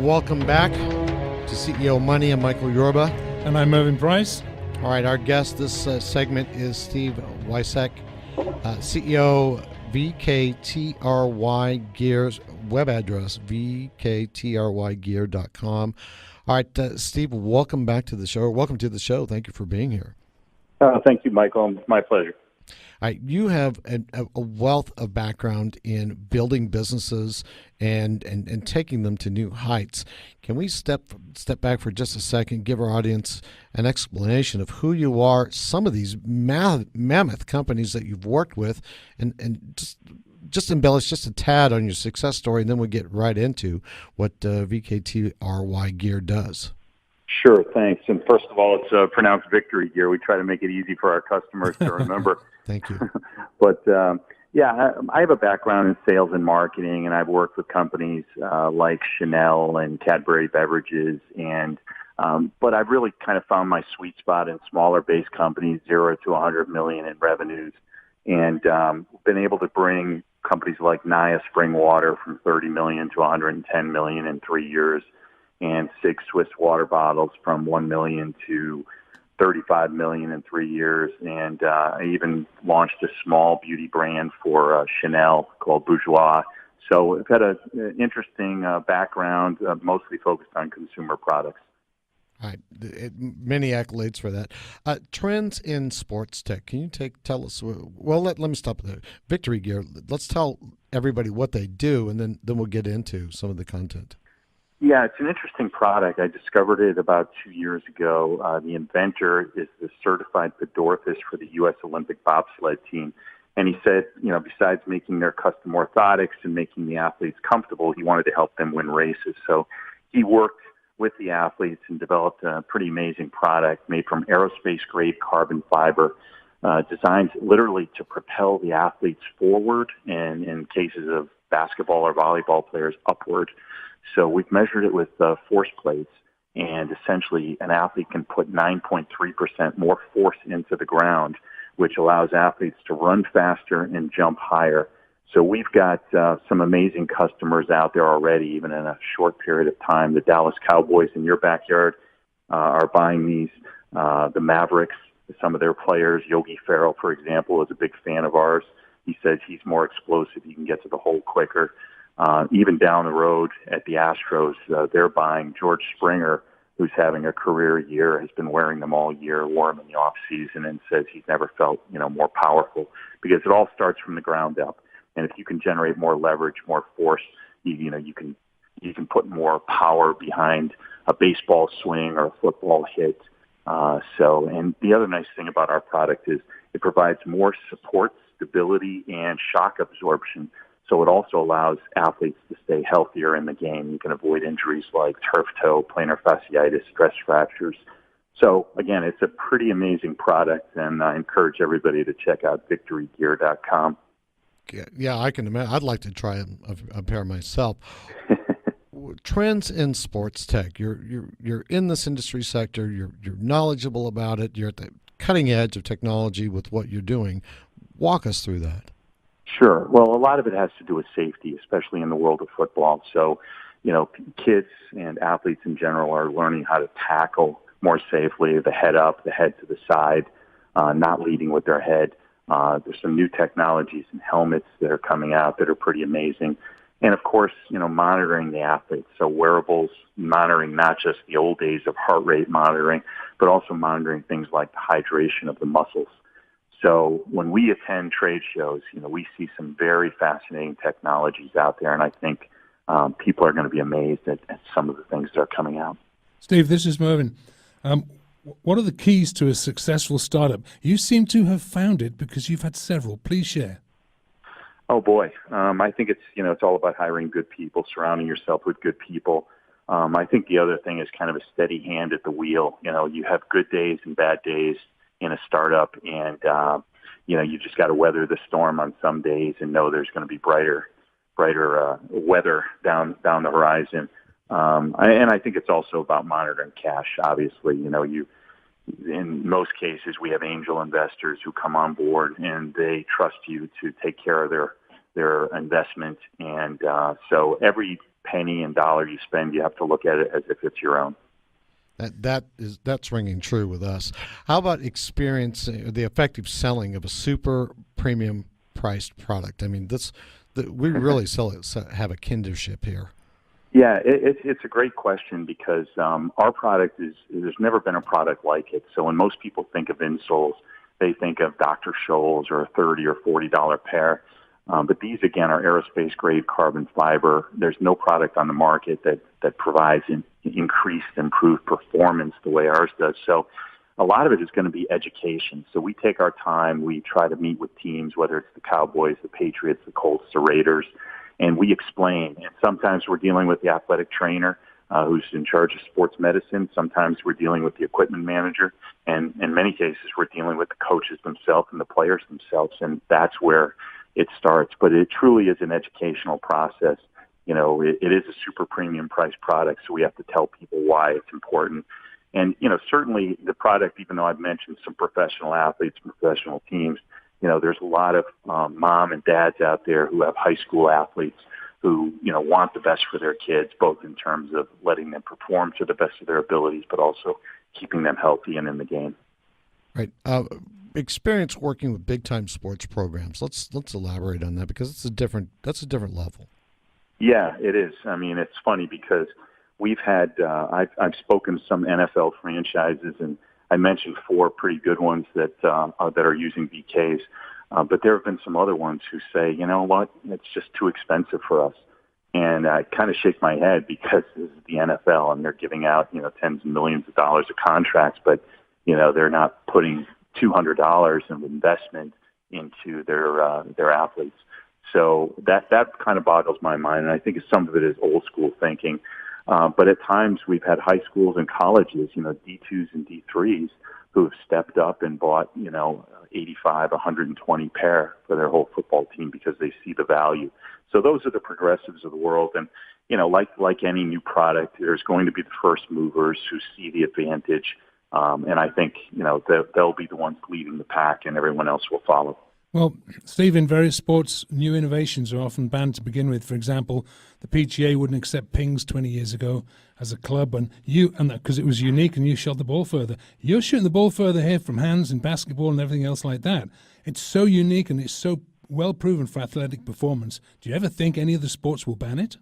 Welcome back to CEO Money. I'm Michael Yorba. And I'm Mervyn Price. All right, our guest this segment is Steve Wasik, CEO VKTRY Gear's web address, vktrygear.com. All right, Steve, welcome back to the show. Welcome to the show. Thank you for being here. Thank you, Michael. My pleasure. All right, you have a wealth of background in building businesses and taking them to new heights. Can we step back for just a second, give our audience an explanation of who you are, some of these mammoth companies that you've worked with, and just embellish just a tad on your success story, and then we'll get right into what VKTRY Gear does. Sure, thanks. And first of all, it's pronounced Victory Gear. We try to make it easy for our customers to remember. Thank you. But I have a background in sales and marketing, and I've worked with companies like Chanel and Cadbury Beverages, and but I've really kind of found my sweet spot in smaller base companies, 0 to 100 million in revenues, and been able to bring companies like Naya Spring Water from 30 million to 110 million in 3 years, and Sig Swiss water bottles from 1 million to 35 million in 3 years. And I even launched a small beauty brand for Chanel called Bourjois. So I've had an interesting background, mostly focused on consumer products. All right, many accolades for that. Trends in sports tech. Can you tell us? Well, let me stop there. Victory Gear. Let's tell everybody what they do, and then we'll get into some of the content. Yeah, it's an interesting product. I discovered it about 2 years ago. The inventor is the certified pedorthist for the U.S. Olympic bobsled team. And he said, besides making their custom orthotics and making the athletes comfortable, he wanted to help them win races. So he worked with the athletes and developed a pretty amazing product made from aerospace-grade carbon fiber, designed literally to propel the athletes forward and, in cases of basketball or volleyball players, upward. So we've measured it with force plates, and essentially an athlete can put 9.3% more force into the ground, which allows athletes to run faster and jump higher. So we've got some amazing customers out there already, even in a short period of time. The Dallas Cowboys in your backyard are buying these. The Mavericks, some of their players, Yogi Ferrell, for example, is a big fan of ours. He says he's more explosive. He can get to the hole quicker. Even down the road at the Astros, they're buying. George Springer, who's having a career year, has been wearing them all year, wore them in the off season, and says he's never felt, more powerful, because it all starts from the ground up. And if you can generate more leverage, more force, you can put more power behind a baseball swing or a football hit. And the other nice thing about our product is it provides more support, stability, and shock absorption. So it also allows athletes to stay healthier in the game. You can avoid injuries like turf toe, plantar fasciitis, stress fractures. So, again, it's a pretty amazing product, and I encourage everybody to check out victorygear.com. Yeah, I can imagine. I'd like to try a pair myself. Trends in sports tech. You're in this industry sector. You're knowledgeable about it. You're at the cutting edge of technology with what you're doing. Walk us through that. Sure. Well, a lot of it has to do with safety, especially in the world of football. So, kids and athletes in general are learning how to tackle more safely, the head up, the head to the side, not leading with their head. There's some new technologies and helmets that are coming out that are pretty amazing. And, of course, monitoring the athletes. So wearables, monitoring not just the old days of heart rate monitoring, but also monitoring things like the hydration of the muscles. So when we attend trade shows, we see some very fascinating technologies out there, and I think people are going to be amazed at some of the things that are coming out. Steve, this is Mervyn. What are the keys to a successful startup? You seem to have found it because you've had several. Please share. Oh, boy. I think it's all about hiring good people, surrounding yourself with good people. I think the other thing is kind of a steady hand at the wheel. You have good days and bad days in a startup, and you just got to weather the storm on some days and know there's going to be brighter weather down the horizon. And I think it's also about monitoring cash. Obviously, in most cases we have angel investors who come on board and they trust you to take care of their investment. And so every penny and dollar you spend, you have to look at it as if it's your own. That's ringing true with us. How about experience the effective selling of a super premium priced product? I mean, we really have a kinship here. Yeah, it's a great question because our product there's never been a product like it. So when most people think of insoles, they think of Dr. Scholl's or a $30 or $40 pair. But these, again, are aerospace grade carbon fiber. There's no product on the market that provides increased, improved performance the way ours does. So a lot of it is going to be education. So we take our time. We try to meet with teams, whether it's the Cowboys, the Patriots, the Colts, the Raiders, and we explain. And sometimes we're dealing with the athletic trainer who's in charge of sports medicine. Sometimes we're dealing with the equipment manager. And in many cases, we're dealing with the coaches themselves and the players themselves. And that's where it starts. But it truly is an educational process. You know, it is a super premium price product, so we have to tell people why it's important. And, you know, certainly the product, even though I've mentioned some professional athletes, professional teams, you know, there's a lot of mom and dads out there who have high school athletes who, you know, want the best for their kids, both in terms of letting them perform to the best of their abilities, but also keeping them healthy and in the game. Right. Experience working with big time sports programs. Let's elaborate on that because that's a different level. Yeah, it is. I mean, it's funny because we've had I've spoken to some NFL franchises, and I mentioned 4 pretty good ones that are using BKs. But there have been some other ones who say, you know what, it's just too expensive for us. And I kind of shake my head because this is the NFL and they're giving out, you know, tens of millions of dollars of contracts, but, you know, they're not putting $200 of investment into their athletes. So that kind of boggles my mind. And I think some of it is old school thinking. But at times we've had high schools and colleges, you know, D2s and D3s who have stepped up and bought, you know, 85, 120 pair for their whole football team because they see the value. So those are the progressives of the world. And, you know, like any new product, there's going to be the first movers who see the advantage. And I think, you know, they'll be the ones leading the pack and everyone else will follow. Well, Steve, in various sports, new innovations are often banned to begin with. For example, the PGA wouldn't accept pings 20 years ago as a club, and because it was unique and you shot the ball further. You're shooting the ball further here from hands in basketball and everything else like that. It's so unique and it's so well proven for athletic performance. Do you ever think any of the sports will ban it?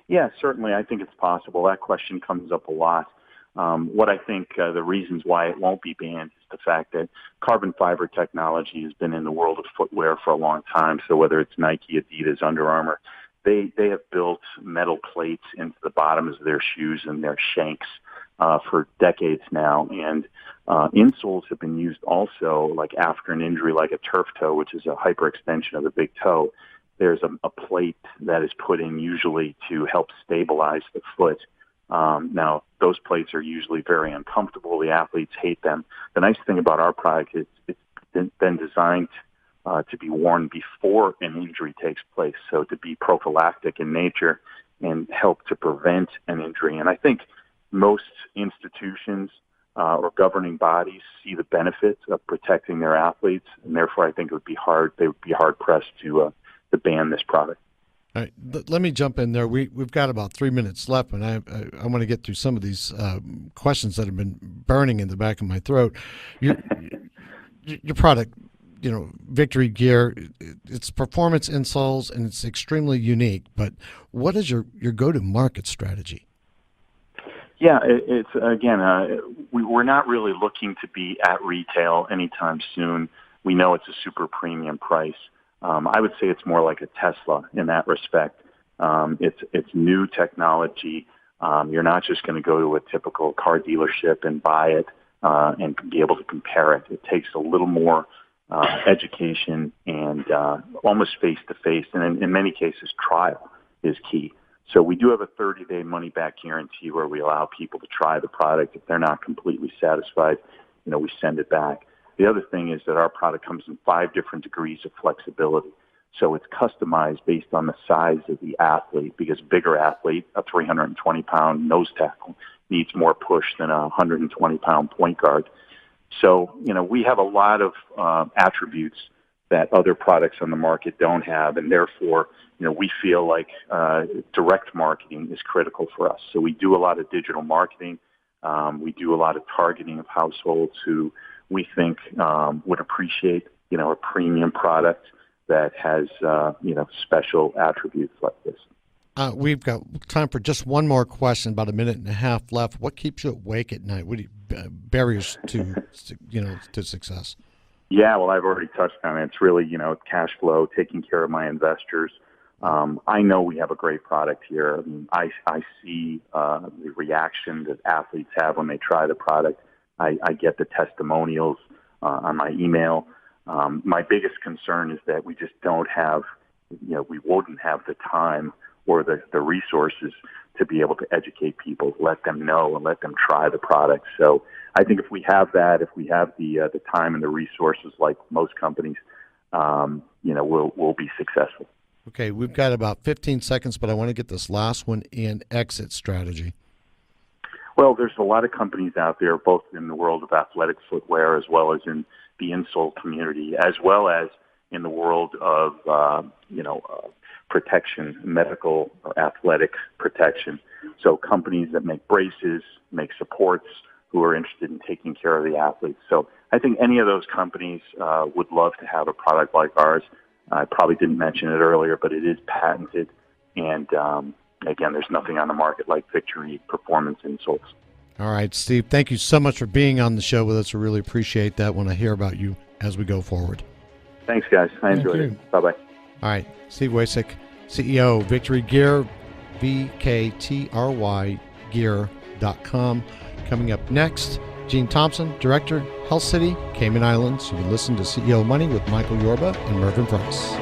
Yeah, certainly. I think it's possible. That question comes up a lot. What I think the reasons why it won't be banned is the fact that carbon fiber technology has been in the world of footwear for a long time. So whether it's Nike, Adidas, Under Armour, they have built metal plates into the bottoms of their shoes and their shanks for decades now. And insoles have been used also, like after an injury like a turf toe, which is a hyperextension of the big toe. There's a plate that is put in usually to help stabilize the foot. Now, those plates are usually very uncomfortable. The athletes hate them. The nice thing about our product is it's been designed to be worn before an injury takes place, so to be prophylactic in nature and help to prevent an injury. And I think most institutions or governing bodies see the benefits of protecting their athletes, and therefore I think they would be hard pressed to ban this product. All right, let me jump in there. We've got about 3 minutes left, and I want to get through some of these questions that have been burning in the back of my throat. Your product, you know, VKTRY gear, it's performance insoles, and it's extremely unique. But what is your go-to-market strategy? Yeah, it's again, we're not really looking to be at retail anytime soon. We know it's a super premium price. I would say it's more like a Tesla in that respect. It's new technology. You're not just going to go to a typical car dealership and buy it and be able to compare it. It takes a little more education and almost face-to-face, and in many cases, trial is key. So we do have a 30-day money-back guarantee where we allow people to try the product. If they're not completely satisfied, you know, we send it back. The other thing is that our product comes in 5 different degrees of flexibility. So it's customized based on the size of the athlete, because a bigger athlete, a 320-pound nose tackle, needs more push than a 120-pound point guard. So, you know, we have a lot of attributes that other products on the market don't have, and therefore, we feel like direct marketing is critical for us. So we do a lot of digital marketing. We do a lot of targeting of households who we think would appreciate, a premium product that has, special attributes like this. We've got time for just one more question, about a minute and a half left. What keeps you awake at night? What are barriers to, to success? Yeah, well, I've already touched on it. It's really, cash flow, taking care of my investors. I know we have a great product here. I mean, I see the reaction that athletes have when they try the product. I get the testimonials on my email. My biggest concern is that we just don't have, we wouldn't have the time or the resources to be able to educate people, let them know and let them try the product. So I think if we have that, if we have the time and the resources like most companies, we'll be successful. Okay, we've got about 15 seconds, but I want to get this last one in: exit strategy. Well, there's a lot of companies out there, both in the world of athletic footwear as well as in the insole community, as well as in the world of, protection, medical or athletic protection. So companies that make braces, make supports, who are interested in taking care of the athletes. So I think any of those companies would love to have a product like ours. I probably didn't mention it earlier, but it is patented. And again, there's nothing on the market like VKTRY Performance Insoles. All right, Steve, thank you so much for being on the show with us. I really appreciate that when I hear about you as we go forward. Thanks, guys. I enjoyed it. Bye-bye. All right, Steve Wasik, CEO, VKTRY Gear, VKTRY Gear.com. Coming up next, Gene Thompson, Director, Health City, Cayman Islands. You can listen to CEO Money with Michael Yorba and Mervyn Price.